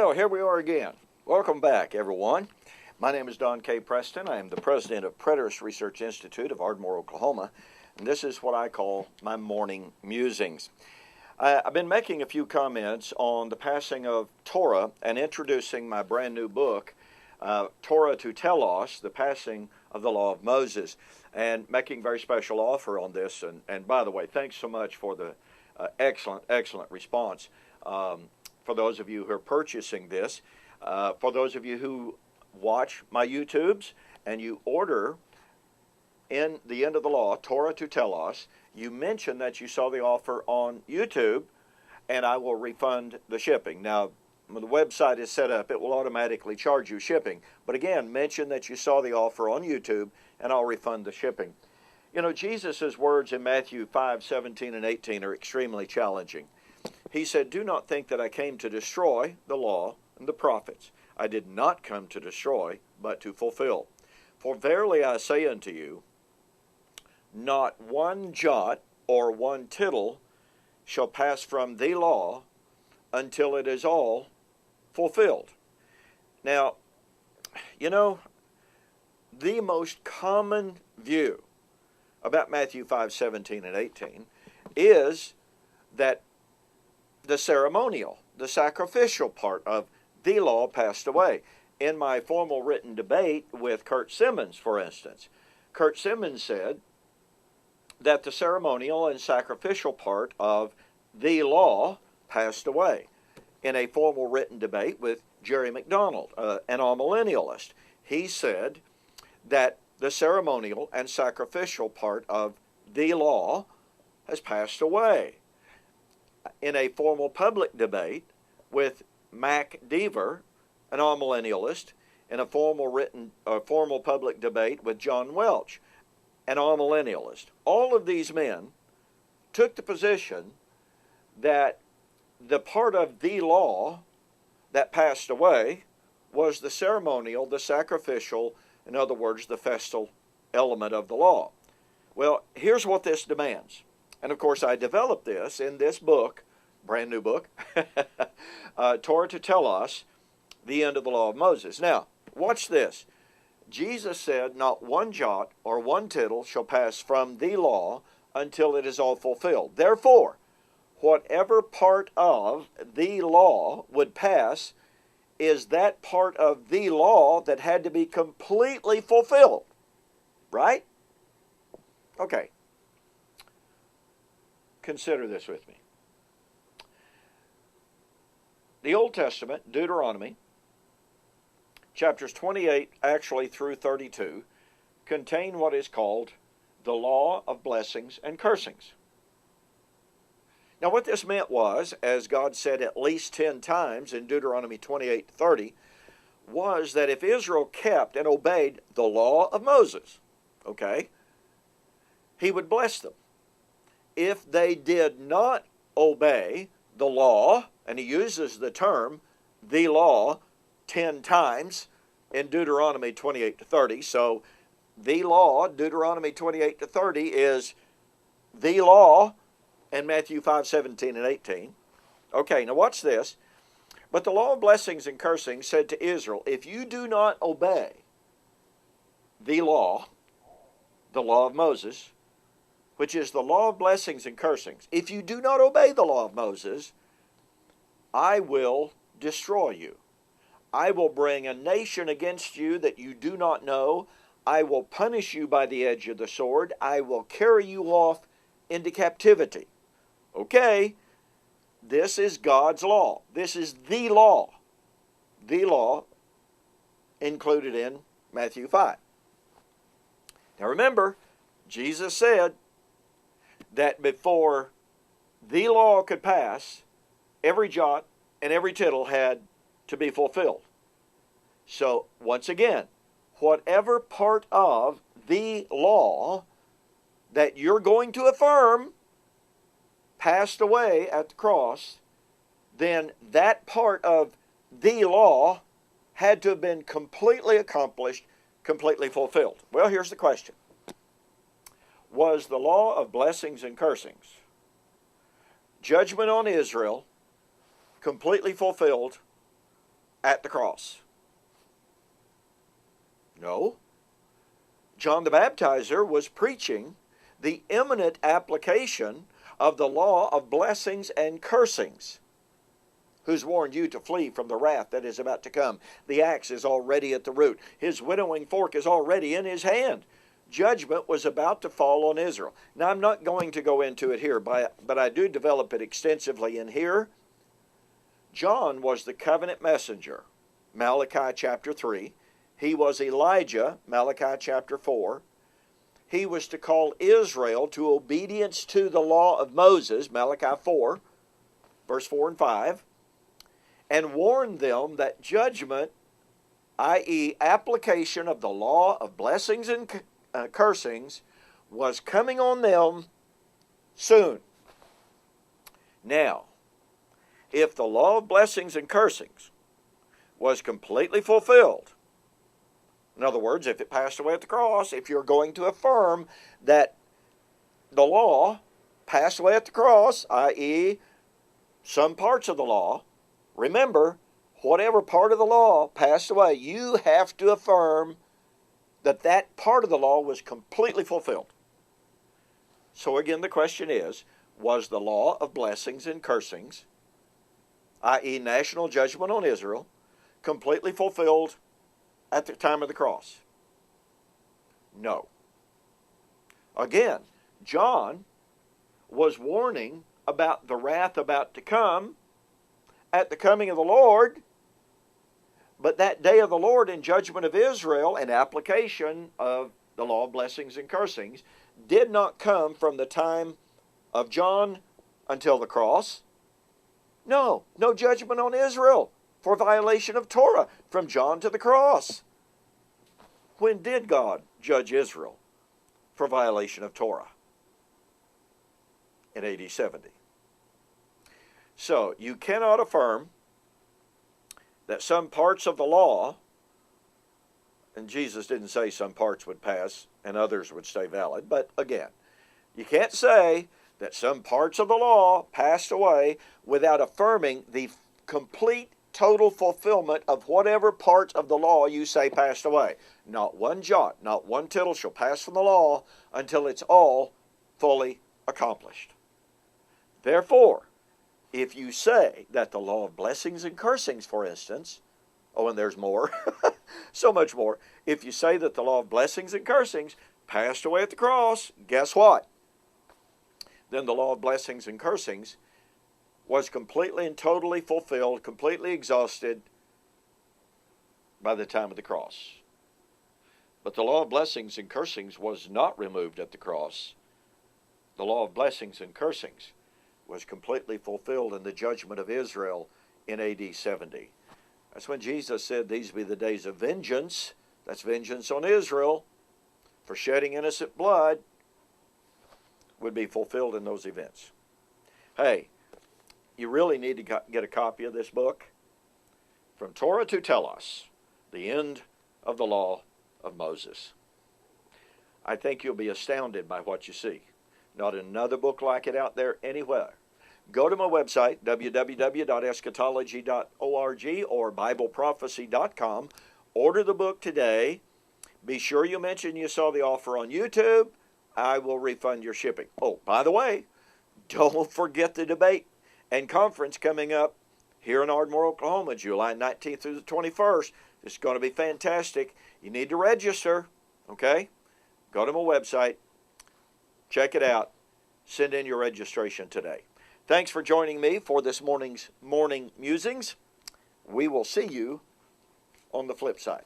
Well, here we are again. Welcome back, everyone. My name is Don K. Preston. I am the president of Preterist Research Institute of Ardmore, Oklahoma, and this is what I call my morning musings. I've been making a few comments on the passing of Torah and introducing my brand new book, Torah to Telos, the passing of the law of Moses, and making a very special offer on this. And by the way, thanks so much for the excellent response. For those of you who are purchasing this, for those of you who watch my YouTubes and you order in the end of the law, Torah to Telos, you mention that you saw the offer on YouTube, and I will refund the shipping. Now, when the website is set up, it will automatically charge you shipping. But again, mention that you saw the offer on YouTube, and I'll refund the shipping. You know, Jesus' words in Matthew 5:17 and 18 are extremely challenging. He said, "Do not think that I came to destroy the law and the prophets. I did not come to destroy, but to fulfill. For verily I say unto you, not one jot or one tittle shall pass from the law until it is all fulfilled." Now, you know, the most common view about Matthew 5:17 and 18 is that the ceremonial, the sacrificial part of the law passed away. In my formal written debate with Kurt Simmons, for instance, Kurt Simmons said that the ceremonial and sacrificial part of the law passed away. In a formal written debate with Jerry McDonald, an amillennialist, he said that the ceremonial and sacrificial part of the law has passed away. In a formal public debate with Mac Deaver, an amillennialist, in a formal public debate with John Welch, an amillennialist, all of these men took the position that the part of the law that passed away was the ceremonial, the sacrificial, in other words, the festal element of the law. Well, here's what this demands. And of course, I developed this in this book, brand new book, Torah to Telos, the end of the law of Moses. Now, watch this. Jesus said, not one jot or one tittle shall pass from the law until it is all fulfilled. Therefore, whatever part of the law would pass is that part of the law that had to be completely fulfilled. Right? Okay. Consider this with me. The Old Testament, Deuteronomy, chapters 28 actually through 32, contain what is called the law of blessings and cursings. Now what this meant was, as God said at least 10 times in Deuteronomy 28:30, was that if Israel kept and obeyed the law of Moses, okay, he would bless them. If they did not obey the law, and he uses the term, the law, 10 times in Deuteronomy 28:30, so the law, Deuteronomy 28:30, is the law in Matthew 5:17 and 18. Okay, now watch this. But the law of blessings and cursings said to Israel, if you do not obey the law of Moses, which is the law of blessings and cursings, if you do not obey the law of Moses, I will destroy you. I will bring a nation against you that you do not know. I will punish you by the edge of the sword. I will carry you off into captivity. Okay, this is God's law. This is the law. The law included in Matthew 5. Now remember, Jesus said that before the law could pass, every jot and every tittle had to be fulfilled. So, once again, whatever part of the law that you're going to affirm passed away at the cross, then that part of the law had to have been completely accomplished, completely fulfilled. Well, here's the question. Was the law of blessings and cursings, judgment on Israel, completely fulfilled at the cross? No. John the Baptizer was preaching the imminent application of the law of blessings and cursings. Who's warned you to flee from the wrath that is about to come? The axe is already at the root. His winnowing fork is already in his hand. Judgment was about to fall on Israel. Now, I'm not going to go into it here, but I do develop it extensively in here. John was the covenant messenger, Malachi chapter 3. He was Elijah, Malachi chapter 4. He was to call Israel to obedience to the law of Moses, Malachi 4, verse 4 and 5, and warn them that judgment, i.e. application of the law of blessings and cursings, was coming on them soon. Now, if the law of blessings and cursings was completely fulfilled, in other words, if it passed away at the cross, if you're going to affirm that the law passed away at the cross, i.e. some parts of the law, remember, whatever part of the law passed away, you have to affirm that that part of the law was completely fulfilled. So again, the question is, was the law of blessings and cursings, i.e. national judgment on Israel, completely fulfilled at the time of the cross? No. Again, John was warning about the wrath about to come at the coming of the Lord, but that day of the Lord in judgment of Israel and application of the law of blessings and cursings did not come from the time of John until the cross. No judgment on Israel for violation of Torah from John to the cross. When did God judge Israel for violation of Torah? In AD 70. So you cannot affirm that some parts of the law, and Jesus didn't say some parts would pass and others would stay valid, but again, you can't say that some parts of the law passed away without affirming the complete, total fulfillment of whatever part of the law you say passed away. Not one jot, not one tittle shall pass from the law until it's all fully accomplished. Therefore, if you say that the law of blessings and cursings, for instance, oh, and there's more, so much more. If you say that the law of blessings and cursings passed away at the cross, guess what? Then the law of blessings and cursings was completely and totally fulfilled, completely exhausted by the time of the cross. But the law of blessings and cursings was not removed at the cross. The law of blessings and cursings was completely fulfilled in the judgment of Israel in AD 70. That's when Jesus said, these be the days of vengeance. That's vengeance on Israel for shedding innocent blood, would be fulfilled in those events. Hey, you really need to get a copy of this book. From Torah to Telos, the end of the law of Moses. I think you'll be astounded by what you see. Not another book like it out there anywhere. Go to my website, www.eschatology.org or BibleProphecy.com. Order the book today. Be sure you mention you saw the offer on YouTube. I will refund your shipping. Oh, by the way, don't forget the debate and conference coming up here in Ardmore, Oklahoma, July 19th through the 21st. It's going to be fantastic. You need to register, okay? Go to my website. Check it out. Send in your registration today. Thanks for joining me for this morning's Morning Musings. We will see you on the flip side.